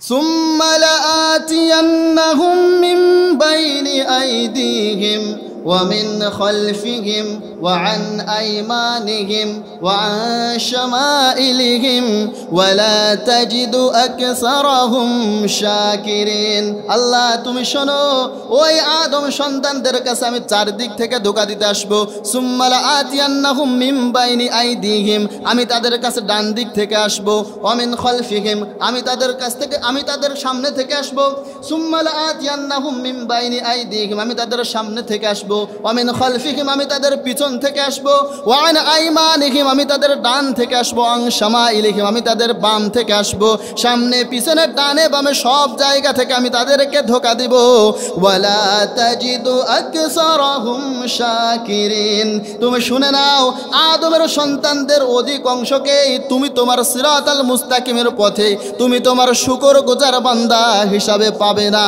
সুম্মা লাআতিয়ান্নাহুম মিন বাইনি আইদিহিম ومن خلفهم وعن أيمانهم وعن شمائلهم ولا تجد أكثرهم شاكرين আল্লাহ তুমি শোনো ওই আদম সন্তানদের কাছে আমি চারদিক থেকে ধোঁকা দিতে আসবো সুম্মা লাআতিয়ান্নাহুম মিন বাইনি আইদিহিম আমি তাদের কাছে ডান দিক থেকে আসবো ওয়া মিন খালফিহিম আমি তাদের সামনে থেকে আসবো সুম্মা লাআতিয়ান্নাহুম মিন বাইনি আইদিহিম আমি তাদের সামনে থেকে আসবো ওয়া মিন খালফিহিম আমি তাদের পিছন থেকে আসবো ওয়া আন আইমানিহিম আমি তাদের ডান থেকে আসবো আন শামাইলিহিম আমি তাদের বাম থেকে আসবো সামনে পিছনে ডানে বামে সব জায়গা থেকে আমি তাদেরকে ধোঁকা দিব ওয়ালা তাজিদু আকসারাহুম শাকিরিন তুমি শুনে নাও আদমের সন্তানদের অধিকাংশকেই তুমি তোমার সিরাতাল মুস্তাকিমের পথে তুমি তোমার শুকরগুজার বান্দা হিসাবে পাবে না।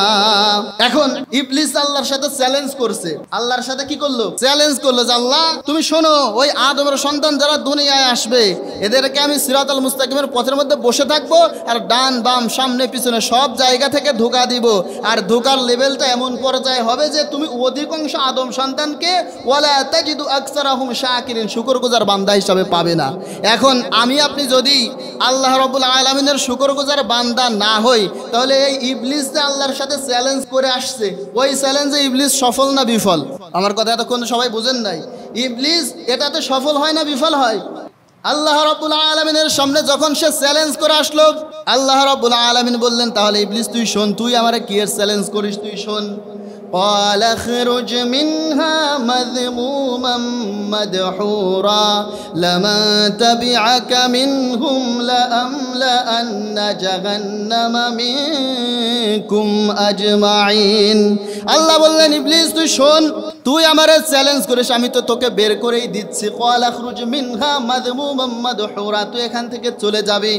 এখন ইবলিস আল্লাহর সাথে চ্যালেঞ্জ করছে, আল্লাহর সাথে কি করলো? চ্যালেঞ্জ করলো যে আল্লাহ তুমি শোনো ওই আদমের সন্তান যারা দুনিয়ায় আসবে এদেরকে আমি সিরাতাল মুস্তাকিমের পথের মধ্যে বসে থাকবো আর ডান বাম সামনে পিছনে সব জায়গা থেকে ধোঁকা দিব আর ধোঁকার লেভেলটা এমন পর্যায়ে হবে যে তুমি অধিকাংশ আদম সন্তানকে ওয়ালা তাজিদু আকসারাহুম শাকিরিন শুকরগুজার বান্দা হিসাবে পাবে না। এখন আমি আপনি যদি আল্লাহ রাব্বুল আলামিনের শুকরগুজার বান্দা না হই তাহলে এই ইবলিস যে আল্লাহর সাথে চ্যালেঞ্জ করে আসছে ওই চ্যালেঞ্জে ইবলিস সফল না বিফল? আমার কথা এতক্ষণ সবাই বুঝেন নাই। ইবলিস এটাতে সফল হয় না বিফল হয়? আল্লাহ রাব্বুল আলামিনের সামনে যখন সে চ্যালেঞ্জ করে আসলো আল্লাহ রাব্বুল আলামিন বললেন তাহলে ইবলিস তুই শোন, তুই আমারে কি এর চ্যালেঞ্জ করিস তুই শোন। قال اخرج منها مذموما مدحورا لمن تبعك منهم لأملأن جهنم منكم أجمعين আল্লাহ বললেন ইবলিস তুই শোন, তুই আমারে চ্যালেঞ্জ করিস আমি তো তোকে বের করেই দিচ্ছি। قال اخرج منها مذموما مدحورا তুই এখান থেকে চলে যাবি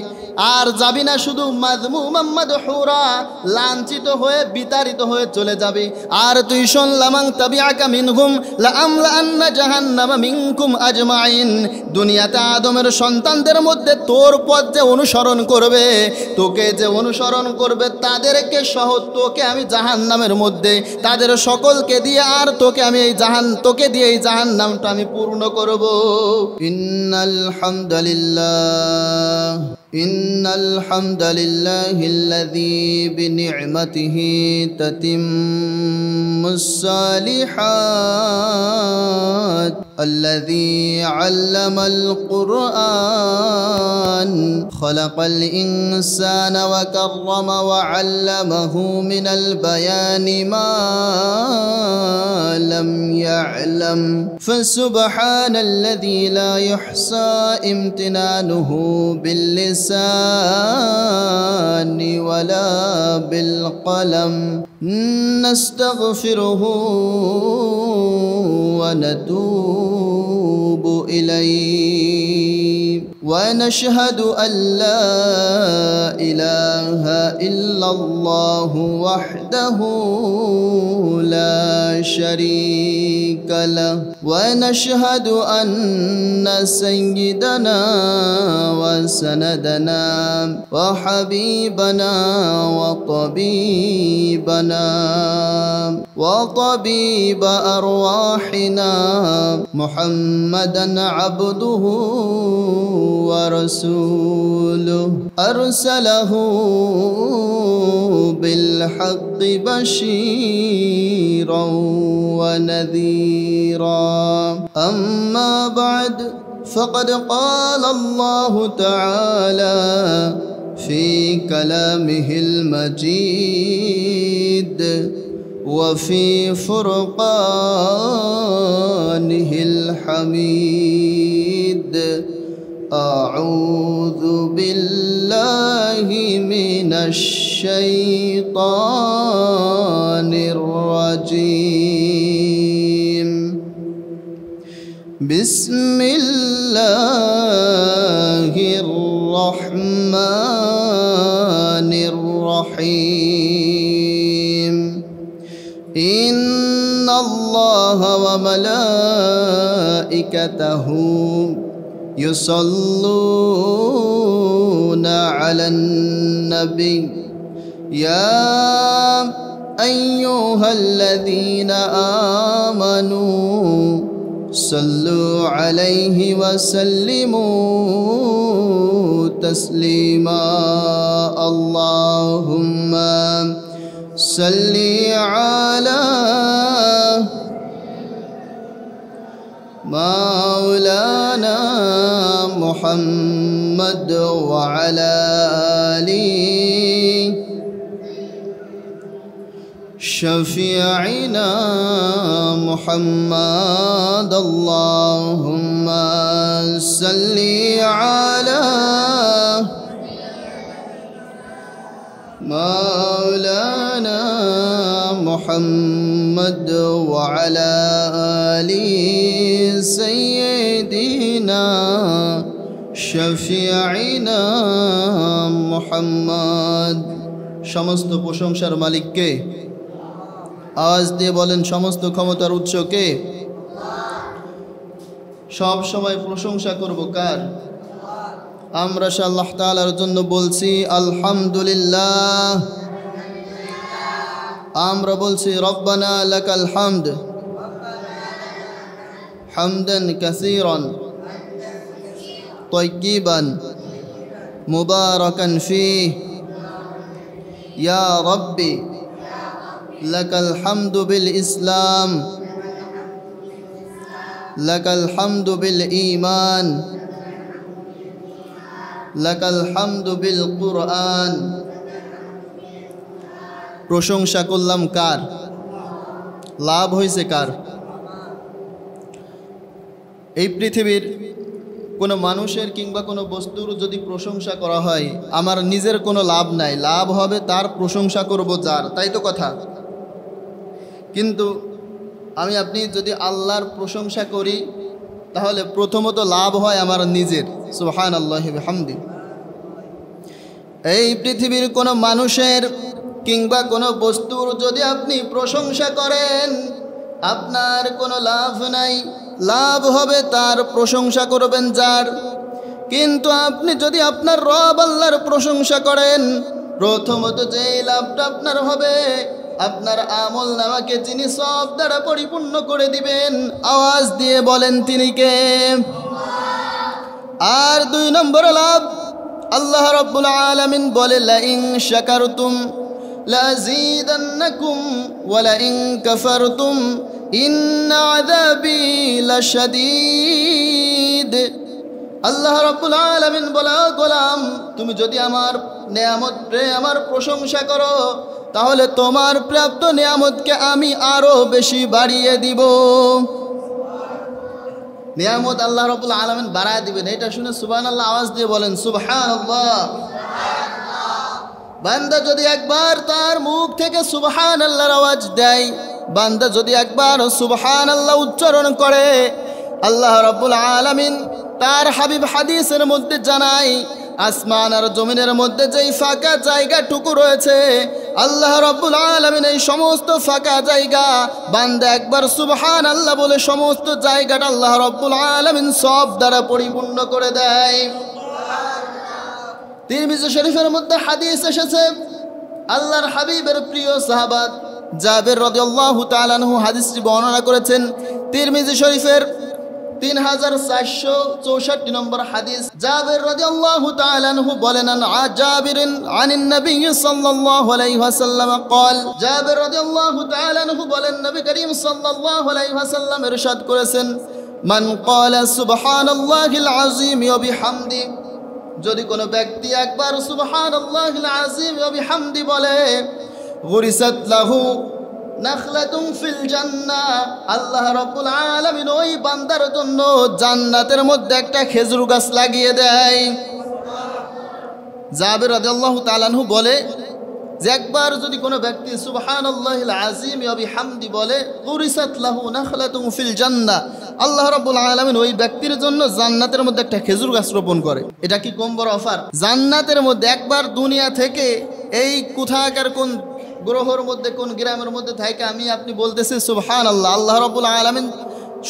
আর যাবি না শুধু মাযমুমা মাদহুরা লাঞ্ছিত হয়ে বিতাড়িত হয়ে চলে যাবি। আর তুই শোন লামান তাবিআকা মিনহুম লাআমলাআন্না জাহান্নামা মিনকুম আজমাইন দুনিয়াতে আদমের সন্তানদের মধ্যে তোর পথ যে অনুসরণ করবে তোকে যে অনুসরণ করবে তাদেরকে সহ তোকে আমি জাহান্নামের মধ্যে তাদের সকলকে দিয়ে আর তোকে দিয়ে এই জাহান্নামটা আমি পূর্ণ করব। ইন্নাল হামদালিল্লাহিল্লাযী বিনি'মাতিহি তাতিম্মুস সালিহাত الذي علم القرآن خلق الإنسان وكرم وعلمه من البيان ما لم يعلم فسبحان الذي لا يحصى امتنانه باللسان ولا بالقلم نستغفره ونتوب إليه ونشهد أن لا إله إلا الله وحده لا شريك له ونشهد أن سيدنا وسندنا وحبيبنا وطبيب أرواحنا محمدا عبده ورسوله أرسله بالحق بشيرا ونذيرا أما بعد فقد قال الله تعالى في كلامه المجيد وفي فرقانه الحميد أعوذ بالله من الشيطان الرجيم بسم الله الرحمن الرحيم إن الله وملائكته يصلون على النبي يا أيها الذين آمنوا صلوا عليه وسلموا تسليما اللهم صل على مولانا محمد وعلى آله شفيعنا محمد اللهم صل على مولانا محمد وعلى آل سيدنا شفيعنا محمد সমস্ত প্রশংসার মালিক কে? আওয়াজ দিয়ে বলেন, সমস্ত ক্ষমতার উৎস কে? সব সময় প্রশংসা করব কার? আমরা আল্লাহ তাআলার জন্য বলছি আলহামদুলিল্লাহ। আমরা বলছি রব্বানা লাকাল হামদ হামদান কাসীরান তাইয়িবান মুবারাকান ফীহি ইয়া রাব্বি লাকাল হামদু বিল ইসলাম লাকাল হামদু বিল ঈমান লাকাল হামদু বিল কুরআন। প্রশংসা করলাম কার? লাভ হয়েছে কার? এই পৃথিবীর কোনো মানুষের কিংবা কোনো বস্তুর যদি প্রশংসা করা হয়, আমার নিজের কোনো লাভ নাই, লাভ হবে তার প্রশংসা করব যার, তাই তো কথা। কিন্তু আমি আপনি যদি আল্লাহর প্রশংসা করি তাহলে প্রথমত লাভ হয় আমার নিজের। সুবহানাল্লাহি ওয়া বিহামদি। এই পৃথিবীর কোনো মানুষের কিংবা কোনো বস্তুর যদি আপনি প্রশংসা করেন আপনার কোনো লাভ নাই, লাভ হবে তার প্রশংসা করবেন যার। কিন্তু আপনি যদি আপনার রব আল্লাহর প্রশংসা করেন প্রথমত যেই লাভটা আপনার হবে, আপনার আমল নামাকে যিনি সব দ্বারা পরিপূর্ণ করে দিবেন, আওয়াজ দিয়ে বলেন তিনি কে? আর দুই নম্বর লাভ, আল্লাহ রাব্বুল আলামিন বলে লাইন শাকারতুম লাযীদান্নাকুম ওয়া লাইন কাফারতুম ইন্না আযাবি লাশাদীদ। আল্লাহ রাব্বুল আলামিন বলে, গোলাম তুমি যদি আমার নেয়ামত আমার প্রশংসা করো তাহলে তোমার প্রাপ্ত নিয়ামতকে আমি আরো বেশি বাড়িয়ে দিব। নিয়ামত আল্লাহ রাব্বুল আলামিন বাড়ায় দিবেন। এটা শুনে সুবহানাল্লাহ আওয়াজ দিয়ে বলেন সুবহানাল্লাহ। বান্দা যদি একবার তার মুখ থেকে সুবহানাল্লাহর আওয়াজ দেয়, বান্দা যদি একবার সুবহানাল্লাহ উচ্চারণ করে, আল্লাহ রাব্বুল আলামিন তার হাবিব হাদিসের মধ্যে জানায় আসমান আর জমিনের মধ্যে যেই ফাঁকা জায়গাটুকু রয়েছে আল্লাহ রাব্বুল আলামিন এই সমস্ত ফাঁকা জায়গা বান্দা একবার সুবহানাল্লাহ বলে সমস্ত জায়গাটা আল্লাহ রাব্বুল আলামিন সব দ্বারা পরিপূর্ণ করে দেয়। তিরমিজি শরীফের মধ্যে হাদিস এসেছে, আল্লাহর হাবিবের প্রিয় সাহাবা জাবের রাদিয়াল্লাহু তাআলা আনহু হাদিসটি বর্ণনা করেছেন। তিরমিজি শরীফের 3464 নম্বর হাদিস। জাবের রাদিয়াল্লাহু তাআলা আনহু বলেন, জাবিরিন আনিন নবী সাল্লাল্লাহু আলাইহি ওয়াসাল্লাম قال, জাবের রাদিয়াল্লাহু তাআলা আনহু বলেন নবী করিম সাল্লাল্লাহু আলাইহি ওয়াসাল্লাম ইরশাদ করেছেন, মান ক্বালা সুবহানাল্লাহিল আযীম ওয়া বিহামদি, যদি কোনো ব্যক্তি একবার সুবহানাল্লাহিল আযীম ওয়া বিহামদি বলে, গুরিসাত লাহু নাখলাতুন ফিল জান্নাহ, আল্লাহ রাব্বুল আলামিন ওই বান্দার জন্য জান্নাতের মধ্যে একটা খেজুর গাছ লাগিয়ে দেয়। জাবের রাদিয়াল্লাহু তাআলা আনহু বলে যে একবার যদি কোনো ব্যক্তি সুবহানাল্লাহিল আযীম ওয়া বিহামদি বলে, গুরিসাত লাহু নাখলাতুন ফিল জান্নাহ, আল্লাহ রাব্বুল আলামিন ওই ব্যক্তির জন্য জান্নাতের মধ্যে একটা খেজুর গাছ রোপণ করে। এটা কি কম বড় অফার? জান্নাতের মধ্যে একবার দুনিয়া থেকে এই কোথাকার কোন গ্রহের মধ্যে কোন গ্রামের মধ্যে থাকে আমি আপনি বলতেছি সুবহানাল্লাহ, আল্লাহ রাব্বুল আলামিন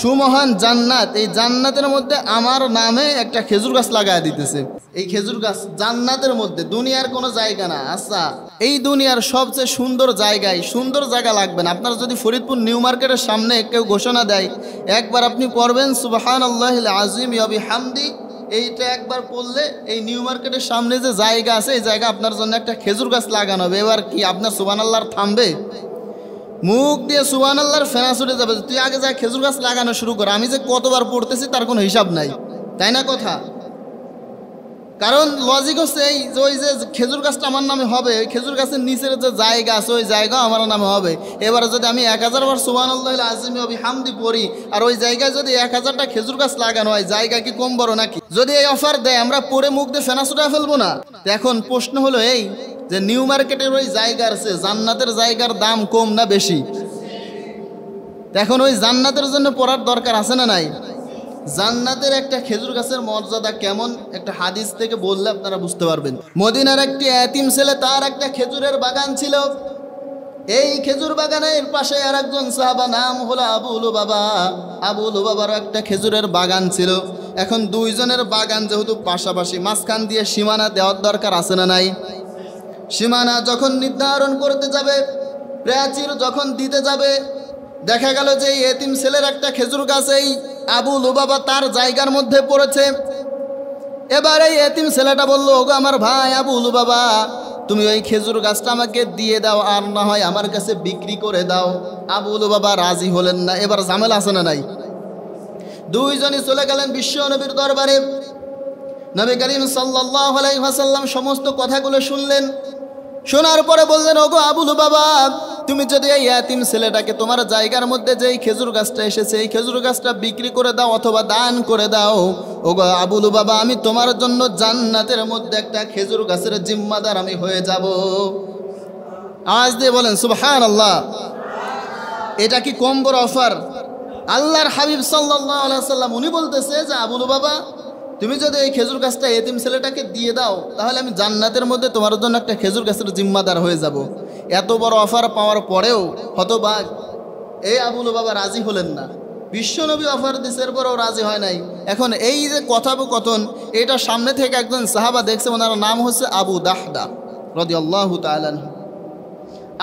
সুমহান জান্নাত, এই জান্নাতের মধ্যে আমার নামে একটা খেজুর গাছ লাগায় দিতেছে। এই খেজুর গাছ জান্নাতের মধ্যে, দুনিয়ার কোনো জায়গা না। আচ্ছা, এই দুনিয়ার সবচেয়ে সুন্দর জায়গায় সুন্দর জায়গা লাগবে না। আপনার যদি ফরিদপুর নিউ মার্কেটের সামনে কেউ ঘোষণা দেয়, একবার আপনি পড়বেন সুবহানাল্লাহিল আযীম ওয়া বিহামদি, এইটা একবার পড়লে এই নিউ মার্কেটের সামনে যে জায়গা আছে, এই জায়গা আপনার জন্য একটা খেজুর গাছ লাগানো হবে। এবার কি আপনার সুবহানাল্লাহর থামবে? মুখ দিয়ে সুবহানাল্লাহর ফেনা ছুটে যাবে। তুই আগে যা খেজুর গাছ লাগানো শুরু কর। আমি যে কতবার পড়তেছি তার কোনো হিসাব নাই, তাই না কথা? কারণ লজিক হচ্ছে এই যে ওই যে খেজুর গাছটা আমার নামে হবে, ওই খেজুর গাছের নিচের যে জায়গা আছে ওই জায়গাও আমার নামে হবে। এবারে যদি আমি 1000 বার সুবহানাল্লাহিল আযীম ওয়া বিহামদি পড়ি, আর ওই জায়গায় যদি 1000টা খেজুর গাছ লাগানো হয়, জায়গা কি কম বড় নাকি? যদি এই অফার দেয়, আমরা পড়ে মুখ দিয়ে ফেনা ছুটে ফেলবো না? এখন প্রশ্ন হলো এই যে নিউ মার্কেটের ওই জায়গার চেয়ে জান্নাতের জায়গার দাম কম না বেশি? এখন ওই জান্নাতের জন্য পড়ার দরকার আছে না নাই? জান্নাতের একটা খেজুর গাছের মর্যাদা কেমন একটা হাদিস থেকে বললে আপনারা বুঝতে পারবেন। মদিনার একটি এতিম ছেলে, তার একটা খেজুরের বাগান ছিল। এই খেজুর বাগানের পাশে আর একজন সাহাবা, নাম হলো আবু লুবাবা। আবু লুবাবার একটা খেজুরের বাগান ছিল। এখন দুইজনের বাগান যেহেতু পাশাপাশি, মাঝখান দিয়ে সীমানা দেওয়ার দরকার আছে না নাই? সীমানা যখন নির্ধারণ করতে যাবে, প্রাচীর যখন দিতে যাবে, দেখা গেল যে এই এতিম ছেলের একটা খেজুর গাছ এই আবু লুবাবা তার জায়গার মধ্যে পড়েছে। এবার এই এতিম ছেলেটা বলল, ওগো আমার ভাই আবু লুবাবা, তুমি ওই খেজুর গাছটা আমাকে দিয়ে দাও, আর না হয় আমার কাছে বিক্রি করে দাও। আবু লুবাবা রাজি হলেন না। এবার ঝামেলা আছে না নাই? দুইজনই চলে গেলেন বিশ্ব নবীর দরবারে। নবী করিম সাল্লাল্লাহু আলাইহি ওয়াসাল্লাম সমস্ত কথাগুলো শুনলেন। শোনার পরে বললেন, ওগো আবু লুবাবা, তুমি যদি এই এতিম ছেলেটাকে তোমার জায়গার মধ্যে যেই খেজুর গাছটা এসেছে এই খেজুর গাছটা বিক্রি করে দাও অথবা দান করে দাও, ওগো আবু লুবাবা, আমি তোমার জন্য জান্নাতের মধ্যে একটা খেজুর গাছের জিম্মাদার আমি হয়ে যাব। আওয়াজ দিয়ে বলেন সুবহানাল্লাহ। এটা কি কম বড় অফার? আল্লাহর হাবিব সাল্লাল্লাহু আলাইহি ওয়াসাল্লাম উনি বলতেছে যে আবু লুবাবা, তুমি যদি এই খেজুর গাছটা এতিম ছেলেটাকে দিয়ে দাও, তাহলে আমি জান্নাতের মধ্যে তোমার জন্য একটা খেজুর গাছের জিম্মাদার হয়ে যাব। এত বড় অফার পাওয়ার পরেও হতবাক এই আবু লুবাবা রাজি হলেন না। বিশ্বনবী অফার দিছের পরেও রাজি হয় নাই। এখন এই যে কথোপকথন, এটা সামনে থেকে একজন সাহাবা দেখছে, ওনার নাম হচ্ছে আবু দাহদা রাদিয়াল্লাহু তাআলা আনহু।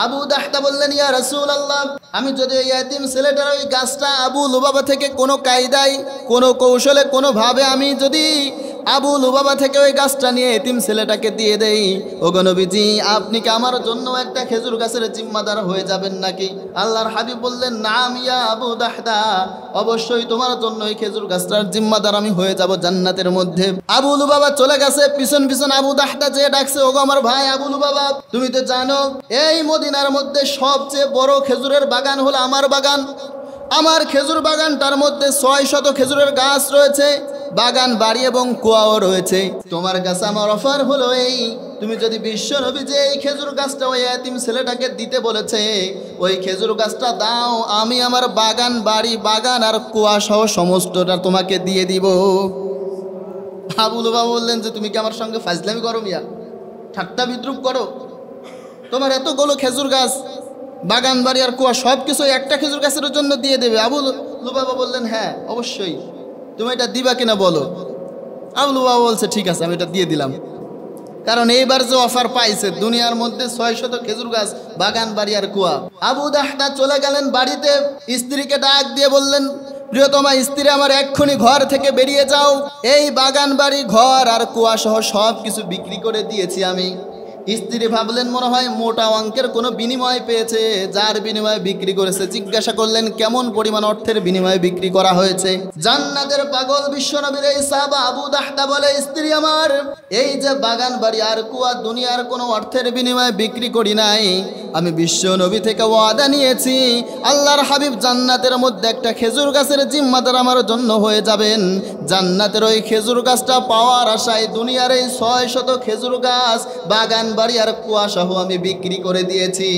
আবু দাহদা বললেন, ইয়া রাসূলুল্লাহ, আমি যদি ওই এতিম ছেলেটার ওই গাছটা আবু লুবাবা থেকে কোনো কায়দায়, কোনো কৌশলে, কোনোভাবে আমি যদি আবু লুবাবা থেকে ওই গাছটা নিয়ে এতিম ছেলেটাকে দিয়ে দেই, ওগো নবীজি, আপনি কি আমার জন্য একটা খেজুর গাছের জিম্মাদার হয়ে যাবেন নাকি? আল্লাহর হাবিব বললেন, নাম ইয়া আবু দাহদা, অবশ্যই তোমার জন্য এই খেজুর গাছটার জিম্মাদার আমি হয়ে যাব জান্নাতের মধ্যে। আবু লুবাবা চলে গেছে, পিছন পিছন আবু দাহদা যে ডাকছে, ওগো আমার ভাই আবু লুবাবা, তুমি তো জানো এই মদিনার মধ্যে সবচেয়ে বড় খেজুরের বাগান হলো আমার বাগান। আমার খেজুর বাগানটার মধ্যে 600 খেজুরের গাছ রয়েছে, বাগান বাড়ি এবং কুয়াও রয়েছে। তোমার কাছে আমার অফার হলো এই, তুমি যদি বিশ্ব নবী যে এই খেজুর গাছটা ওই এতিম ছেলেটাকে দিতে বলেছে ওই খেজুর গাছটা দাও, আমি আমার বাগান বাড়ি, বাগান আর কুয়া সহ সমস্তটা তোমাকে দিয়ে দিব। আবু লুবাবা বললেন যে তুমি কি আমার সঙ্গে ফাজলামি করো মিয়া, ঠাট্টা বিদ্রুপ করো? তোমার এতগুলো খেজুর গাছ, বাগান বাড়ি আর কুয়া সব কিছু একটা খেজুর গাছের জন্য দিয়ে দেবে? আবু লুবাবা বললেন, হ্যাঁ অবশ্যই, তুমি এটা দিবা কিনা বলো। আবু লুবাবা বলছে, ঠিক আছে আমি এটা দিয়ে দিলাম। কারণ এইবার যে অফার পাইছে, দুনিয়ার মধ্যে 600 খেজুর গাছ, বাগান বাড়ি আর কুয়া। আবু দাহদা চলে গেলেন বাড়িতে, স্ত্রীকে ডাক দিয়ে বললেন, প্রিয়তমা স্ত্রী, আমার এক্ষুনি ঘর থেকে বেরিয়ে যাও, এই বাগান বাড়ি, ঘর আর কুয়া সহ সব কিছু বিক্রি করে দিয়েছি আমি। স্ত্রী ভাবলেন মনে হয় মোটা অঙ্কের কোনো বিনিময় পেয়েছে, যার বিনিময়ে বিক্রি করেছে। জিজ্ঞাসা করলেন, কেমন পরিমাণ অর্থের বিনিময়ে বিক্রি করা হয়েছে? জান্নাতের পাগল বিশ্বনবীর এই সাহাবা আবু দাহদা বলে, স্ত্রী আমার, এই যে বাগান বাড়ি আর কুয়া দুনিয়ার কোনো অর্থের বিনিময়ে বিক্রি করি নাই, আমি বিশ্বনবী থেকে ওয়াদা নিয়েছি, আল্লাহর হাবিব জান্নাতের মধ্যে একটা খেজুর গাছের জিম্মাদার আমার জন্য হয়ে যাবেন। জান্নাতের ওই খেজুর গাছটা পাওয়ার আশায় দুনিয়ার এই 600 খেজুর গাছ, বাগান বাড়ি আর কুয়া সহ আমি বিক্রি করে দিয়েছি।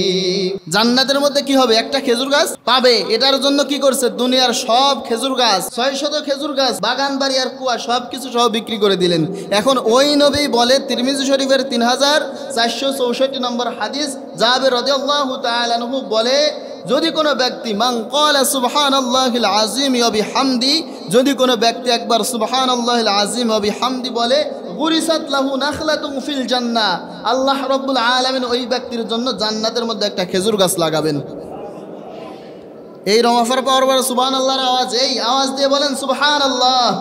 জান্নাতের মধ্যে কি হবে? একটা খেজুর গাছ পাবে। এটার জন্য কি করছে? দুনিয়ার সব খেজুর গাছ, 600 খেজুর গাছ, বাগান বাড়ি আর কুয়া সব কিছু সহ বিক্রি করে দিলেন। এখন ওই নবী বলে, তিরমিজি শরীফের 3464 নম্বর হাদিস, জাবের রাদিয়াল্লাহু তাআলা আনহু বলে যদি কোনো ব্যক্তি মান ক্বালা সুবহানাল্লাহিল আযীম ওয়া বিহামদি, যদি কোনো ব্যক্তি একবার সুবহানাল্লাহিল আযীম ওয়া বিহামদি বলে, গুরিসাত লাহু নাখলাতুন ফিল জান্নাহ, আল্লাহ রাব্বুল আলামিন ওই ব্যক্তির জন্য জান্নাতের মধ্যে একটা খেজুর গাছ লাগাবেন। এই রমাফার পাওয়ার পর সুবহানাল্লাহর আওয়াজ, এই আওয়াজ দিয়ে বলেন সুবহানাল্লাহ।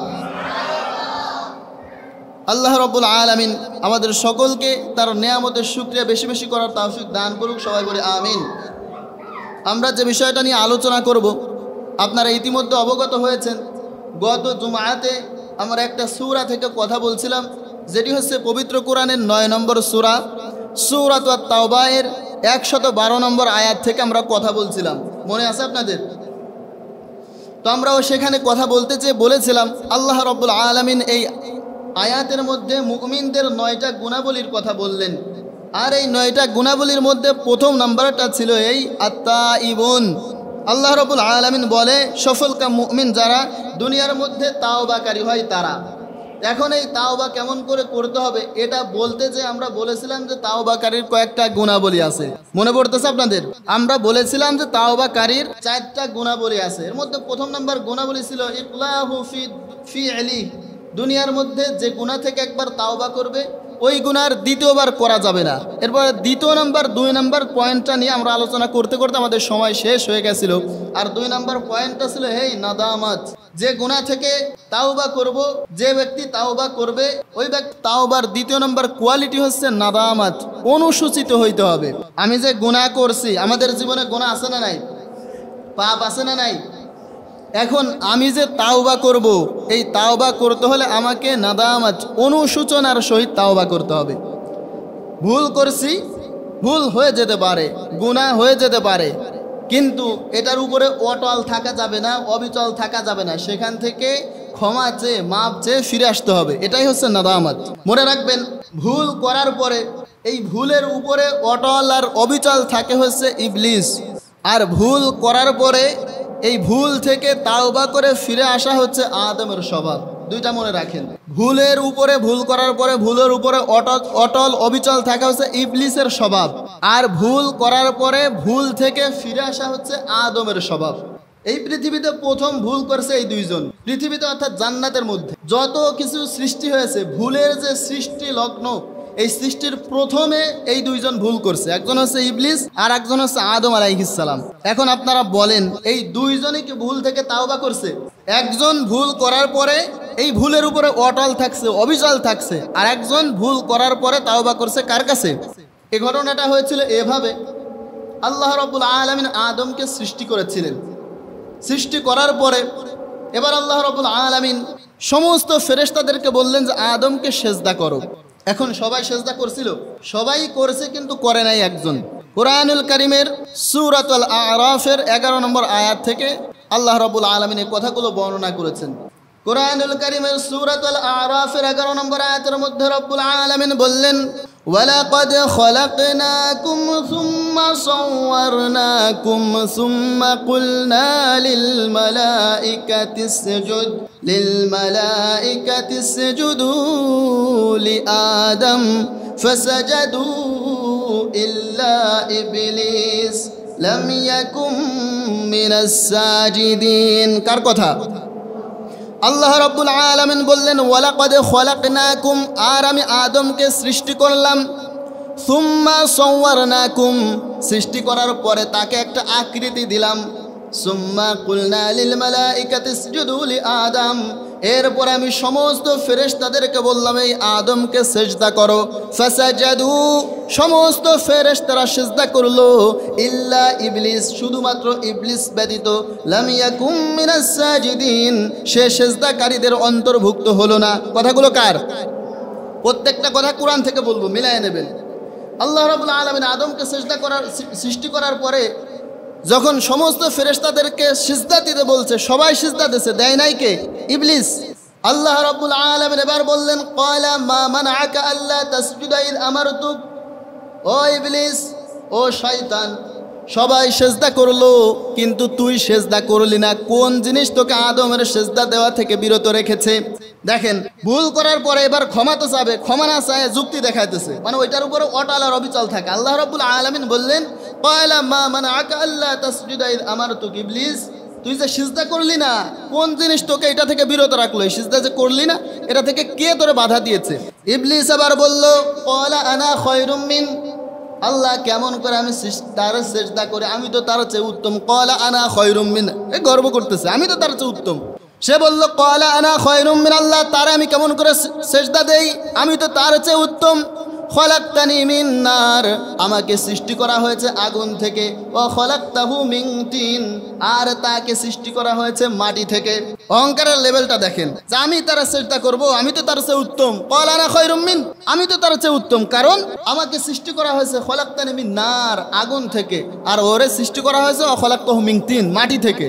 আল্লাহ রাব্বুল আলামিন আমাদের সকলকে তার নেয়ামতের শুকরিয়া বেশি বেশি করার তৌফিক দান করুক, সবাই বলে আমিন। আমরা যে বিষয়টা নিয়ে আলোচনা করব, আপনারা ইতিমধ্যে অবগত হয়েছেন, গত জুমাতে আমরা একটা সূরা থেকে কথা বলছিলাম, যেটি হচ্ছে পবিত্র কোরআনের 9 নম্বর সূরা, সূরাতুত তাওবা এর 112 নম্বর আয়াত থেকে আমরা কথা বলছিলাম, মনে আছে আপনাদের? তো আমরাও সেখানে কথা বলতে চেয়ে বলেছিলাম আল্লাহ রাব্বুল আলামিন এই আয়াতের মধ্যে মুমিনদের 9টা গুণাবলীর কথা বললেন, আর এই 9টা গুণাবলীর মধ্যে প্রথম নাম্বারটা ছিল এই আত-তাইবুন। আল্লাহ রাব্বুল আলামিন বলে সফলকাম মুমিন যারা দুনিয়ার মধ্যে তাওবাকারী হয় তারা। এখন এই তাওবা কেমন করে করতে হবে এটা বলতে যে আমরা বলেছিলাম যে তাওবাকারীর কয়েকটা গুণাবলী আছে, মনে পড়তেছে আপনাদের? আমরা বলেছিলাম যে তাওবাকারীর 4টা গুণাবলী আছে। এর মধ্যে প্রথম নাম্বার গুণাবলী ছিল ইকলাহু ফি'লি, দুনিয়ার মধ্যে যে গুনাহ থেকে একবার তাওবা করবে ওই গুনার দ্বিতীয়বার করা যাবে না। এরপর দ্বিতীয় নাম্বার 2 নাম্বার পয়েন্টটা নিয়ে আমরা আলোচনা করতে করতে আমাদের সময় শেষ হয়ে গেছিল। আর 2 নাম্বার পয়েন্টটা ছিল হেই নাদামাত, যে গুনাহ থেকে তাওবা করব, যে ব্যক্তি তাওবা করবে ওই ব্যক্তি তাওবার দ্বিতীয় নাম্বার কোয়ালিটি হচ্ছে নাদামাত, অনুসূচিত হইতে হবে। আমি যে গুনাহ করছি, আমাদের জীবনে গুনাহ আছে না নাই, পাপ আছে না নাই? এখন আমি যে তাওবা করব, এই তাওবা করতে হলে আমাকে নাদামাত, অনুশোচনার সহিত তাওবা করতে হবে। ভুল করছি, ভুল হয়ে যেতে পারে, গুনাহ হয়ে যেতে পারে, কিন্তু এটার উপরে অটল থাকা যাবে না, অবিচল থাকা যাবে না, সেখান থেকে ক্ষমা চেয়ে মাপ চেয়ে ফিরে আসতে হবে। এটাই হচ্ছে নাদামাত। মনে রাখবেন, ভুল করার পরে এই ভুলের উপরে অটল আর অবিচল থাকে হচ্ছে ইবলিস, আর ভুল করার পরে এই ভুল থেকে তাওবা করে ফিরে আসা হচ্ছে আদমের স্বভাব। 2টা মনে রাখেন, ভুলের উপরে, ভুল করার পরে ভুলের উপরে অটল অবিচল থাকা হচ্ছে ইবলিসের স্বভাব, আর ভুল করার পরে ভুল থেকে ফিরে আসা হচ্ছে আদমের স্বভাব। এই পৃথিবীতে প্রথম ভুল করছে এই 2 জন। পৃথিবীতে অর্থাৎ জান্নাতের মধ্যে যত কিছু সৃষ্টি হয়েছে, ভুলের যে সৃষ্টি লগ্ন, এই সৃষ্টির প্রথমে এই 2 জন ভুল করছে, একজন হচ্ছে ইবলিস আর একজন হচ্ছে আদম আলাইহিস সালাম। এখন আপনারা বলেন, এই 2 জনই কি ভুল থেকে তাওবা করছে? একজন ভুল করার পরে এই ভুলের উপরে অটল থাকছে, অবিচল থাকছে, আর একজন ভুল করার পরে তাওবা করছে কার কাছে? এই ঘটনাটা হয়েছিল এভাবে, আল্লাহ রাব্বুল আলামিন আদমকে সৃষ্টি করেছিলেন। সৃষ্টি করার পরে এবার আল্লাহ রাব্বুল আলামিন সমস্ত ফেরেশতাদেরকে বললেন যে আদমকে সেজদা করো। এখন সবাই সেজদা করছিল, সবাই করেছে, কিন্তু করে নাই একজন। কুরআনুল কারীমের সূরাতুল আ'রাফের 11 নম্বর আয়াত থেকে আল্লাহ রাব্বুল আলামিন এই কথাগুলো বর্ণনা করেছেন। কুরআনুল কারীমের সূরাতুল আ'রাফের 11 নম্বর আয়াতের মধ্যে রব্বুল আলামিন বললেন, ওয়ালাকাদ খলাকনাকুম সুম্মা সাওয়ারনাকুম সুম্মা কুলনা লিল মালাইকাতি ইসজুদু লিআদম ফাসাজাদু ইল্লা ইবলিস লাম ইয়াকুম মিনাস সাজিদিন। কার কথা? আল্লাহ রাব্বুল আলামিন বললেন, ওয়ালাকাদ খলাকনাকুম, আর আমি আদমকে সৃষ্টি করলাম, সুম্মা সাওয়ারনাকুম, সৃষ্টি করার পরে তাকে একটা আকৃতি দিলাম, সুম্মা কুলনা লিল মালাইকাতি ইসজুদু লিআদম, এরপর আমি সমস্ত ফেরেশতাদেরকে বললাম এই আদমকে সেজদা করো। ফাসাজাদু, সমস্ত ফেরেশতারা সেজদা করলো, ইল্লা ইবলিস, শুধুমাত্র ইবলিস ব্যতীত, লাম ইয়াকুম মিনাস সাজিদিন, সে সেজদাকারীদের অন্তর্ভুক্ত হলো না। কথাগুলো কার? প্রত্যেকটা কথা কোরআন থেকে বলবো, মিলায়ে নেবেন। আল্লাহ রাব্বুল আলামিন আদমকে সৃষ্টি করার পরে যখন সমস্ত ফেরেশতাদেরকে সিজদা দিতে বলছে, সবাই সিজদা দিয়েছে, দেয় নাই কে? ইবলিস। আল্লাহ রাব্বুল আলামিন এবার বললেন, ক্বালা মা মানআকা আল্লা তাসজুদা ইয আমারতুক, ও ইবলিস, ও শয়তান, সবাই সেজদা করলো কিন্তু তুই সেজদা করলি না। কোন জিনিস তোকে আদমের সেজদা দেওয়া থেকে বিরত রেখেছে? দেখেন, ভুল করার পরে এবার ক্ষমা তো চাবে, ক্ষমা না চায় যুক্তি দেখাইতেছে, মানে ওইটার উপরে অটল আর অবিচল থাকে। আল্লাহ রাব্বুল আলামিন বললেন, ক্বালা মা মানাআকা আল্লা তাসজুদা ইয আমারতুকা ইবলিস, তুই যে সিজদা করলি না, কোন জিনিস তোকে এটা থেকে বিরত রাখলো? এই সিজদা যে করলি না, এটা থেকে কে তোরে বাধা দিয়েছে? ইবলিস আবার বলল ক্বালা আনা খায়রুম মিন, আল্লাহ কেমন করে আমি তার সিজদা করে, আমি তো তার চেয়ে উত্তম। ক্বালা আনা খায়রুম মিন, এ গর্ব করতেছে, আমি তো তার চেয়ে উত্তম। সে বলল ক্বালা আনা খায়রুম মিন, আল্লাহ তারে আমি কেমন করে সিজদা দেই, আমি তো তার চেয়ে উত্তম। খলাকতানি মিন নার, আমাকে সৃষ্টি করা হয়েছে আগুন থেকে। ওয়া খলাকতাহু মিন তিন, আর তাকে সৃষ্টি করা হয়েছে মাটি থেকে। অহংকারের লেভেলটা দেখেন, যে আমি তার সিজদা করব, আমি তো তার চেয়ে উত্তম। ক্বালা আনা খায়রুম মিন, আমি তো তার চেয়ে উত্তম, কারণ আমাকে সৃষ্টি করা হয়েছে খলাকতানি মিন নার, আগুন থেকে, আর ওরে সৃষ্টি করা হয়েছে ওয়া খলাকতাহু মিন তিন, মাটি থেকে।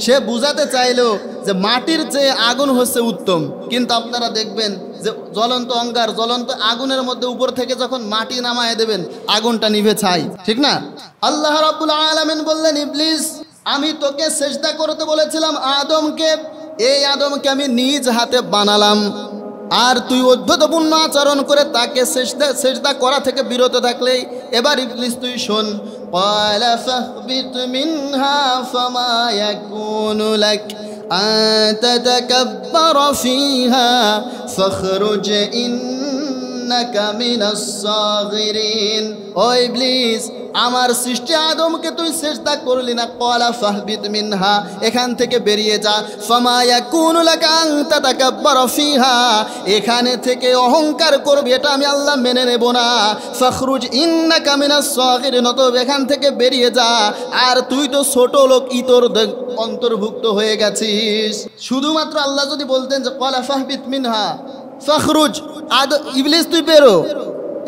সে বুঝাতে চাইলো যে মাটির চেয়ে আগুন হচ্ছে উত্তম, কিন্তু আপনারা দেখবেন যে জ্বলন্ত অঙ্গার, জ্বলন্ত আগুনের মধ্যে উপর থেকে যখন মাটি নামায় দেবেন, আগুনটা নিভে ছাই, ঠিক না? আল্লাহ রাব্বুল আলামিন বললেন, ইবলিস আমি তোকে সিজদা করতে বলেছিলাম আদমকে, এই আদমকে আমি নিজ হাতে বানালাম, আর তুই অদ্ভুতপূর্ণ আচরণ করে তাকে সিজদা করা থেকে বিরত থাকলে, এবার ইবলিস তুই শোন। قال فاهبط منها فما يكون لك أن تتكبر فيها فاخرج إنك من الصاغرين। ও ইবলিস, আমার সৃষ্টি আদমকে তুই সিজদা করলি না, ক্বালা ফাহবিত মিনহা, এখান থেকে বেরিয়ে যা। ফামা ইয়াকুনু লাকা আন তাতাকাব্বারা ফিহা, এখানে থেকে অহংকার করবি এটা আমি আল্লাহ মেনে নেব না। ফাখরুজ ইন্নাকা মিনাস সাগিরিন, অতএব এখান থেকে বেরিয়ে যা, আর তুই তো ছোট লোক, ইতর অন্তর্ভুক্ত হয়ে গেছিস। শুধুমাত্র আল্লাহ যদি বলতেন যে ক্বালা ফাহবিত মিনহা ফাখরুজ, ইবলিস তুই বেরো,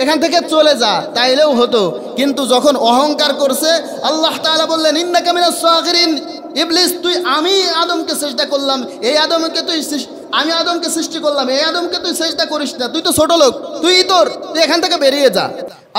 এখান থেকে চলে যা, তাইলেও হতো। কিন্তু যখন অহংকার করছে, আল্লাহ তাআলা বললেন ইন্নাকা মিনাস সাগিরিন, ইবলিস তুই, আমি আদমকে সিজদা করলাম, এই আদমকে তুই, আমি আদমকে সৃষ্টি করলাম, এই আদমকে তুই সিজদা করিস না, তুই তো ছোট লোক, তুই এখান থেকে বেরিয়ে যা।